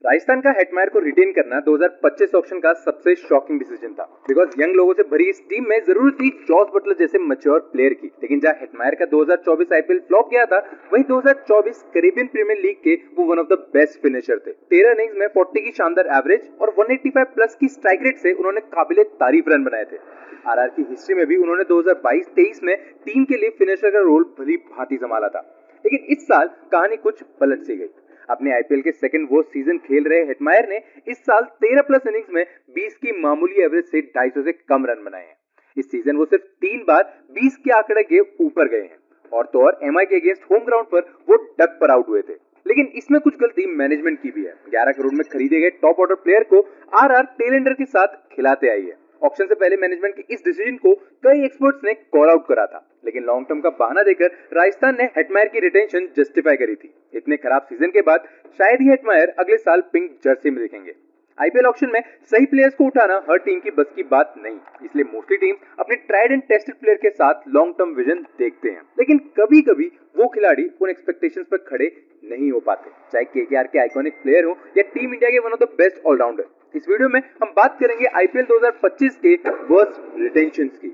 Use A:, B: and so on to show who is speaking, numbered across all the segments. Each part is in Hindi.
A: राजस्थान का हेटमायर को रिटेन करना 2025 ऑक्शन का सबसे शॉकिंग डिसीजन था बिकॉज यंग लोगों से भरी इस टीम में जरूरत थी जॉस बटलर जैसे मैच्योर प्लेयर की। लेकिन जहां हेटमायर का 2024 आईपीएल फ्लॉप गया था, वहीं 2024 कैरेबियन प्रीमियर लीग के वो one of the best finisher थे। 13 इनिंग्स में 40 की शानदार एवरेज और 185 प्लस की स्ट्राइक रेट से उन्होंने काबिले तारीफ रन बनाए थे। आरआर की हिस्ट्री में भी उन्होंने 2022-23 में टीम के लिए फिनिशर का रोल भली भांति संभाला था। लेकिन इस साल कहानी कुछ पलट सी गई। अपने आईपीएल के सेकंड वो सीजन खेल रहे हेटमायर ने इस साल 13 प्लस इनिंग्स में 20 की मामूली एवरेज से 250 से कम रन बनाए हैं। इस सीजन वो सिर्फ 3 बार 20 के आंकड़े के ऊपर गए हैं और तो और एमआई के अगेंस्ट होम ग्राउंड पर वो डक पर आउट हुए थे। लेकिन इसमें कुछ गलती मैनेजमेंट की भी है। 11 करोड़ में खरीदे गए टॉप ऑर्डर प्लेयर को आरआर टेलेंडर के साथ खिलाते आई है। ऑक्शन से पहले मैनेजमेंट के इस डिसीजन को कई एक्सपर्ट्स ने कॉल आउट करा था, लेकिन लॉन्ग टर्म का बहाना देकर राजस्थान ने हेटमायर की रिटेंशन जस्टिफाई करी थी। इतने खराब सीजन के बाद शायद ही हेटमायर अगले साल पिंक जर्सी में दिखेंगे। आईपीएल ऑक्शन में सही प्लेयर्स को उठाना हर टीम की बस की बात नहीं, इसलिए मोस्टली टीम्स अपने ट्राइड एंड टेस्टेड प्लेयर के साथ लॉन्ग टर्म विजन देखते हैं। लेकिन कभी कभी वो खिलाड़ी उन एक्सपेक्टेशंस पर खड़े नहीं हो पाते, चाहे केकेआर के आइकॉनिक प्लेयर हो या टीम इंडिया के one of the best allrounder. इस वीडियो में हम बात करेंगे आईपीएल 2025 के वर्स्ट रिटेंशंस की।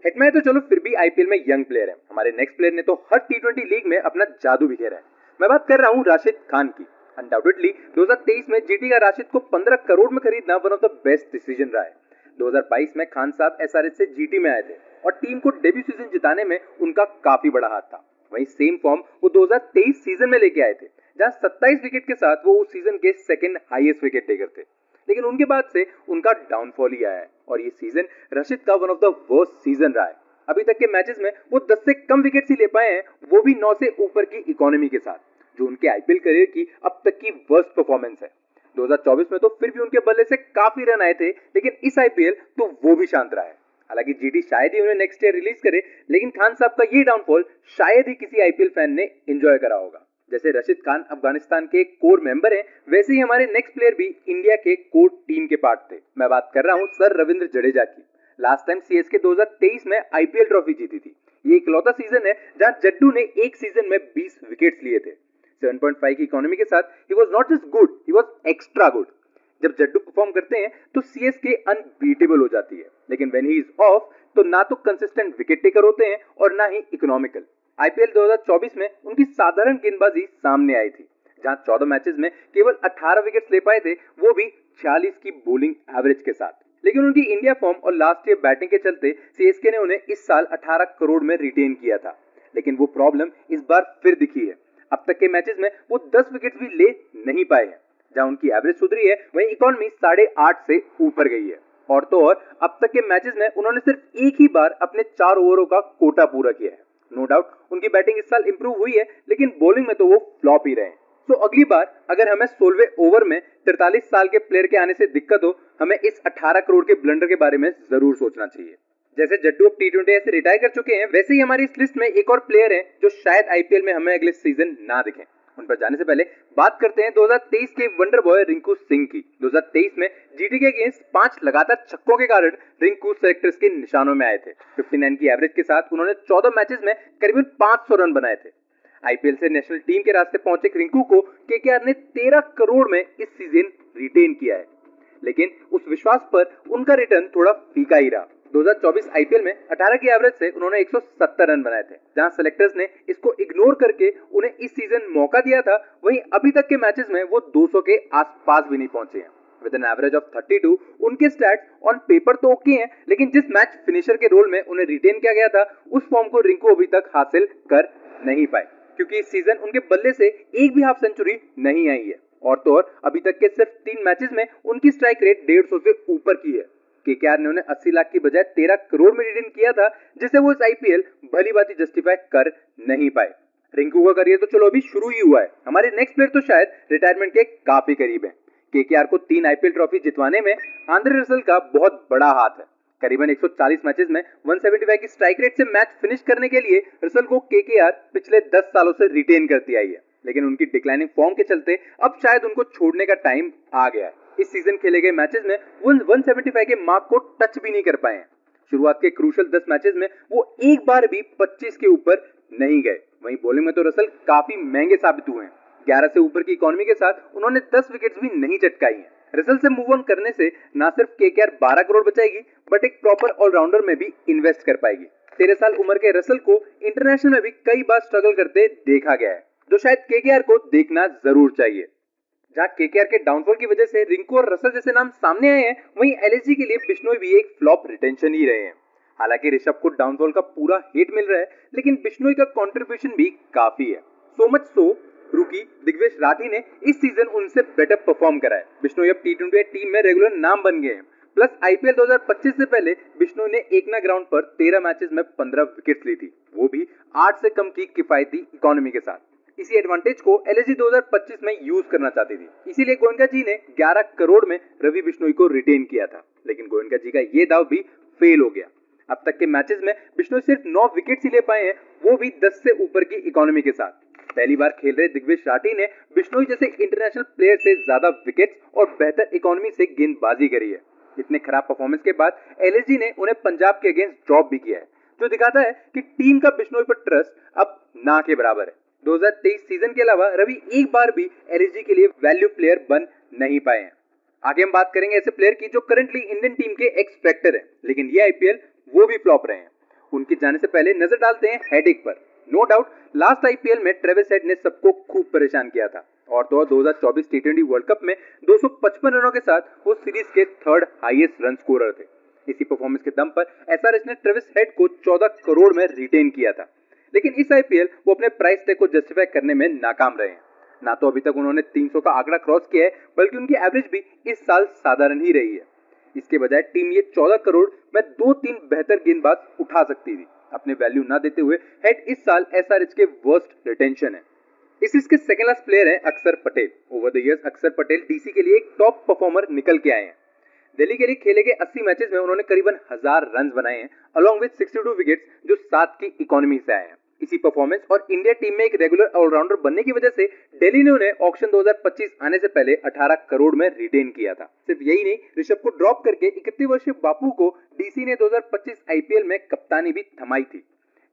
A: हेटमायर तो चलो फिर भी आईपीएल में यंग प्लेयर है, हमारे नेक्स्ट प्लेयर ने तो हर टी20 लीग में अपना जादू बिखेरा है। मैं बात कर रहा हूँ राशिद खान की। अनडाउटेडली 2023 में जीटी का राशिद को 15 करोड़ में खरीदना one of the best decision रहा है। 2022 में खान साहब एसआरएच से जीटी में आए थे और टीम को डेब्यू सीजन जिताने में उनका काफी बड़ा हाथ था। वहीं सेम फॉर्म वो 2023 सीजन में लेके आए थे, जहां 27 विकेट के साथ वो उस सीजन के सेकंड हाईएस्ट विकेट टेकर थे। लेकिन उनके बाद से उनका डाउनफॉल ही आया है और ये सीजन राशिद का one of the worst season रहा है। अभी तक के मैचेस में वो 10 से कम विकेट ही ले पाए हैं, वो भी 9 से ऊपर की इकोनॉमी के साथ, जो उनके आईपीएल करियर की अब तक की वर्स्ट परफॉर्मेंस है। 2024 में तो फिर भी उनके बल्ले से काफी रन आए थे, लेकिन इस आईपीएल तो वो भी शांत रहा है। हालांकि जीटी शायद ही उन्हें नेक्स्ट ईयर रिलीज करे, लेकिन खान साहब का ये डाउनफॉल शायद ही किसी आईपीएल फैन ने एंजॉय करा होगा। जैसे रशीद खान अफगानिस्तान के कोर मेंबर हैं, वैसे ही हमारे नेक्स्ट प्लेयर भी इंडिया के कोर टीम के पार्ट थे। मैं बात कर रहा हूँ सर रविंद्र जडेजा की। लास्ट टाइम सीएसके 2023 में आईपीएल ट्रॉफी जीती थी। ये इकलौता सीजन है जहां जड्डू ने एक सीजन में 20 विकेट्स लिए थे। 7.5 की इकोनॉमी के साथ he was not just good, he was extra good. जब जड्डू परफॉर्म करते हैं तो सीएसके अनबीटेबल हो जाती है, लेकिन व्हेन ही इज ऑफ तो ना तो कंसिस्टेंट विकेट टेकर होते हैं और ना ही इकोनॉमिकल। आईपीएल 2024 में उनकी साधारण गेंदबाजी सामने आई थी, जहां 14 मैचेस में केवल 18 विकेट्स ले पाए थे, वो भी 46 की बॉलिंग एवरेज के साथ। लेकिन उनकी इंडिया फॉर्म और लास्ट ईयर बैटिंग के चलते सीएसके ने उन्हें इस साल 18 करोड़ में रिटेन किया था। लेकिन वो प्रॉब्लम इस बार फिर दिखी है। अब तक के मैचेस में वो 10 विकेट्स भी ले नहीं पाए हैं। जहां उनकी एवरेज सुधरी है, वहीं इकोनॉमी 8.5 से ऊपर गई है। और तो और अब तक के मैचेस में उन्होंने सिर्फ एक ही बार अपने 4 ओवरों का कोटा पूरा किया है। नो डाउट उनकी बैटिंग इस साल इंप्रूव हुई है, लेकिन बॉलिंग में तो वो फ्लॉप ही रहे हैं। तो अगली बार अगर हमें 16वें ओवर में 43 साल के प्लेयर के आने से दिक्कत हो, हमें इस 18 करोड़ के ब्लंडर के बारे में जरूर सोचना चाहिए। जैसे जड्डू अब टी20 से रिटायर कर चुके हैं, वैसे ही हमारी इस लिस्ट में एक और प्लेयर है जो शायद आईपीएल में हमें अगले सीजन ना दिखें। उन पर जाने से पहले बात करते हैं 2023 के वंडर बॉय रिंकू सिंह की। 2023 में जीटी के अगेंस्ट 5 लगातार छक्कों के कारण रिंकू सेलेक्टर्स के निशानों में आए थे। 59 की एवरेज के साथ उन्होंने 14 मैचेस में करीबन 500 रन बनाए थे। आईपीएल से नेशनल टीम के रास्ते पहुंचे रिंकू को केकेआर ने 13 करोड़ में इस सीजन रिटेन किया है, लेकिन उस विश्वास पर उनका रिटर्न थोड़ा फीका ही रहा। 2024 आईपीएल में 18 की एवरेज से उन्होंने 170 रन बनाए थे, जहां सेलेक्टर्स ने इसको इग्नोर करके उन्हें इस सीजन मौका दिया था। वहीं अभी तक के मैचेस में वो 200 के आसपास भी नहीं पहुंचे हैं। विद एन एवरेज ऑफ 32 उनके स्टैट्स ऑन पेपर तो ओके हैं, लेकिन जिस मैच फिनिशर के रोल में उन्हें रिटेन किया गया था, उस फॉर्म को रिंकू अभी तक हासिल कर नहीं पाए, क्योंकि इस सीजन उनके बल्ले से एक भी हाफ सेंचुरी नहीं आई है। और तो और अभी तक के सिर्फ 3 मैचेस में उनकी स्ट्राइक रेट 150 से ऊपर की है। केकेआर ने उन्हें 80 लाख की बजाय 13 करोड़ में रिटेन किया था, जिसे वो इस आईपीएल भली बात जस्टिफाई कर नहीं पाए। रिंकू का करियर तो चलो अभी शुरू ही हुआ है। हमारे नेक्स्ट प्लेयर तो शायद रिटायरमेंट के काफी करीब है। केकेआर को 3 आईपीएल ट्रॉफी जितवाने में आंद्रे रसल का बहुत बड़ा हाथ है। करीबन 140 मैचेस में 175 की स्ट्राइक रेट से मैच फिनिश करने के लिए रसल को केकेआर पिछले 10 सालों से रिटेन करती आई है, लेकिन उनकी डिक्लाइनिंग फॉर्म के चलते अब शायद उनको छोड़ने का टाइम आ गया है। इस सीजन खेले गए मैचेस में वो 175 के मार्क को टच भी नहीं कर पाए हैं। शुरुआत के क्रूशियल 10 मैचेस में वो एक बार भी 25 के ऊपर नहीं गए। वहीं बॉलिंग में तो रसल काफी महंगे साबित हुए हैं। 11 से ऊपर की इकोनॉमी के साथ उन्होंने 10 विकेट्स भी नहीं चटकाई हैं। रसल से मूव ऑन करने से न सिर्फ केकेआर 12 करोड़ बचाएगी बट एक प्रॉपर ऑलराउंडर में भी इन्वेस्ट कर पाएगी। 13 साल उम्र के रसल को इंटरनेशनल में भी कई बार स्ट्रगल करते देखा गया है, जो शायद केकेआर को देखना जरूर चाहिए। जहां केकेआर के डाउनफॉल की वजह से रिंकू और रसल जैसे नाम सामने आए हैं, वहीं एलएसजी के लिए बिश्नोई भी एक फ्लॉप रिटेंशन ही रहे हैं। हालांकि ऋषभ को डाउनफॉल का पूरा हेट मिल रहा है, लेकिन बिश्नोई का कंट्रीब्यूशन भी काफी है। सो मच सो रूकी दिग्वेश राठी ने इस सीजन उनसे बेटर परफॉर्म करा है। बिश्नोई अब टी20 टीम में रेगुलर नाम बन गए हैं। प्लस आईपीएल 2025 से पहले बिश्नोई ने एकना ग्राउंड पर 13 मैचेस में 15 विकेट्स ली थी, वो भी 8 से कम की किफायती इकोनॉमी के साथ। इसी एडवांटेज को एलएसजी 2025 में यूज करना चाहती थी, इसीलिए गोयनका जी ने 11 करोड़ में रवि बिश्नोई को रिटेन किया था। लेकिन गोयनका जी का ये दाव भी फेल हो गया। अब तक के मैचेस में बिश्नोई सिर्फ 9 विकेट्स ही ले पाए हैं, वो भी 10 से ऊपर की इकोनॉमी के साथ। पहली बार खेल रहे दिग्वेश राठी ने बिश्नोई जैसे इंटरनेशनल प्लेयर से ज्यादा विकेट्स और बेहतर इकोनॉमी से गेंदबाजी करी है। इतने खराब परफॉर्मेंस के बाद एलएसजी ने उन्हें पंजाब के अगेंस्ट ड्रॉप भी किया है, जो दिखाता है कि टीम का बिश्नोई पर ट्रस्ट अब ना के बराबर है। 2023 सीजन के अलावा रवि एक बार भी एलएसजी के लिए वैल्यू प्लेयर बन नहीं पाए हैं। आगे हम बात करेंगे ऐसे प्लेयर की जो करंटली इंडियन टीम के एक्स फैक्टर है, लेकिन ये आईपीएल वो भी फ्लॉप रहे हैं। उनके जाने से पहले नजर डालते हैं हेडिक पर। नो डाउट लास्ट आईपीएल में ट्रेविस हेड ने सबको खूब परेशान किया था, और तो 2024 टी20 वर्ल्ड कप में 255 रनों के साथ वो सीरीज के थर्ड हाईएस्ट रन स्कोरर थे। इसी परफॉर्मेंस के दम पर एसआरएच ने ट्रेविस हेड को 14 करोड़ में रिटेन किया था, लेकिन इस आईपीएल वो अपने प्राइस टैग को जस्टिफाई करने में नाकाम रहे हैं। ना तो अभी तक उन्होंने 300 का आंकड़ा क्रॉस किया है, बल्कि उनकी एवरेज भी इस साल साधारण ही रही है। इसके बजाय टीम ये 14 करोड़ में 2-3 बेहतर गेंदबाज उठा सकती थी। अपने वैल्यू ना देते हुए हेड इस साल एसआरएच के वर्स्ट रिटेंशन है। इस लिस्ट के सेकंड लास्ट प्लेयर हैं अक्षर पटेल। ओवर द इयर्स अक्षर पटेल डीसी के लिए एक टॉप परफॉर्मर निकल के आए हैं। दिल्ली के लिए खेले गए 80 मैचेस में उन्होंने करीबन 1000 रन बनाए हैं, अलॉन्ग विद 62 विकेट्स, जो 7 की इकोनॉमी से आए हैं। इसी परफॉर्मेंस और इंडिया टीम में एक रेगुलर ऑलराउंडर बनने की वजह से दिल्ली ने उन्हें ऑक्शन 2025 आने से पहले 18 करोड़ में रिटेन किया था। सिर्फ यही नहीं, ऋषभ को ड्रॉप करके 31 वर्षीय बापू को डीसी ने 2025 आईपीएल में कप्तानी भी थमाई थी,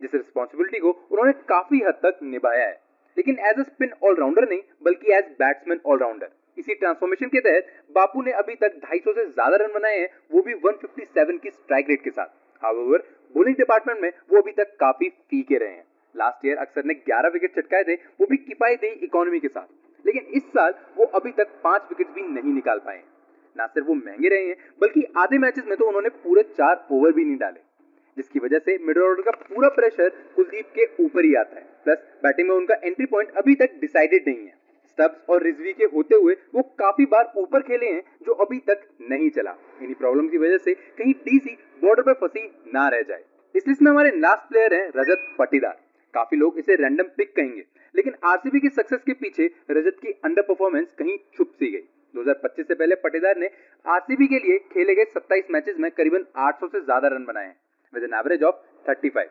A: जिस रिस्पॉन्सिबिलिटी को उन्होंने काफी हद तक निभाया है, लेकिन एज अ स्पिन ऑलराउंडर नहीं बल्कि एज बैट्समैन ऑलराउंडर। इसी ट्रांसफॉर्मेशन के तहत बापू ने अभी तक 250 से ज्यादा रन बनाए हैं, वो भी 157 की स्ट्राइक रेट के साथ। हाउएवर बॉलिंग डिपार्टमेंट में वो अभी तक काफी फीके रहे हैं। लास्ट ईयर अक्षर ने 11 विकेट चटकाए थे, वो भी किफायती इकोनॉमी के साथ, लेकिन इस साल वो अभी तक 5 विकेट भी नहीं निकाल पाए। ना सिर्फ वो महंगे रहे हैं, बल्कि आधे मैचेस में तो उन्होंने पूरे 4 ओवर भी नहीं डाले, जिसकी वजह से मिडिल ऑर्डर का पूरा प्रेशर कुलदीप के ऊपर ही आता है। प्लस बैटिंग में उनका एंट्री पॉइंट अभी तक डिसाइडेड नहीं है। स्टब्स और रिजवी के होते हुए वो काफी बार ऊपर खेले हैं, जो अभी तक नहीं चला। इन्हीं प्रॉब्लम की वजह से कहीं डीसी बॉर्डर पर फंसी ना रह जाए। इस लिस्ट में हमारे लास्ट प्लेयर हैं रजत पाटीदार। काफी लोग इसे रैंडम पिक कहेंगे, लेकिन आरसीबी की सक्सेस के पीछे रजत की अंडर परफॉर्मेंस कहीं छुप सी गई। 2025 से पहले पाटीदार ने आरसीबी के लिए खेले गए 27 मैचेस में करीबन 800 से ज्यादा रन बनाए हैं, विद एन एवरेज ऑफ 35।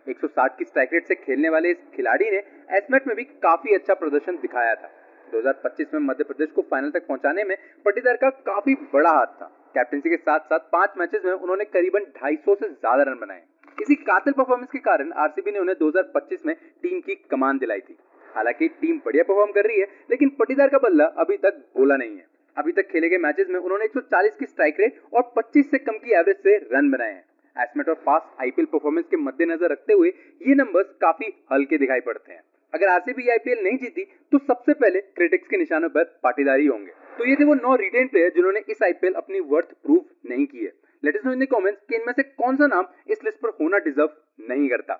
A: 160 की स्ट्राइक रेट से खेलने वाले इस खिलाड़ी ने एसमेट में भी काफी अच्छा प्रदर्शन दिखाया था। 2025 में मध्य प्रदेश को फाइनल तक पहुंचाने में पाटीदार का काफी बड़ा हाथ था। कैप्टनसी के साथ साथ 5 मैचेस में उन्होंने करीबन 250 से ज्यादा रन बनाए। इसी कातिल परफॉर्मेंस के कारण आरसीबी ने उन्हें 2025 में टीम की कमान दिलाई थी। हालांकि टीम बढ़िया परफॉर्म कर रही है, लेकिन पाटीदार का बल्ला अभी तक बोला नहीं है। अभी तक खेले गए मैचेस में उन्होंने 140 की स्ट्राइक रेट और 25 से कम की एवरेज से रन बनाए हैं। एसमेट और पास्ट आईपीएल परफॉर्मेंस के मद्देनजर रखते हुए ये नंबर्स काफी हल्के दिखाई पड़ते हैं। अगर आरसीबी आईपीएल नहीं जीती तो सबसे पहले क्रिटिक्स के निशानों पर पाटीदार ही होंगे। तो ये थे वो 9 रिटेन प्लेयर जिन्होंने इस आईपीएल अपनी वर्थ प्रूव नहीं की है। Let us know in the comments कि इनमें से कौन सा नाम इस लिस्ट पर होना डिजर्व नहीं करता।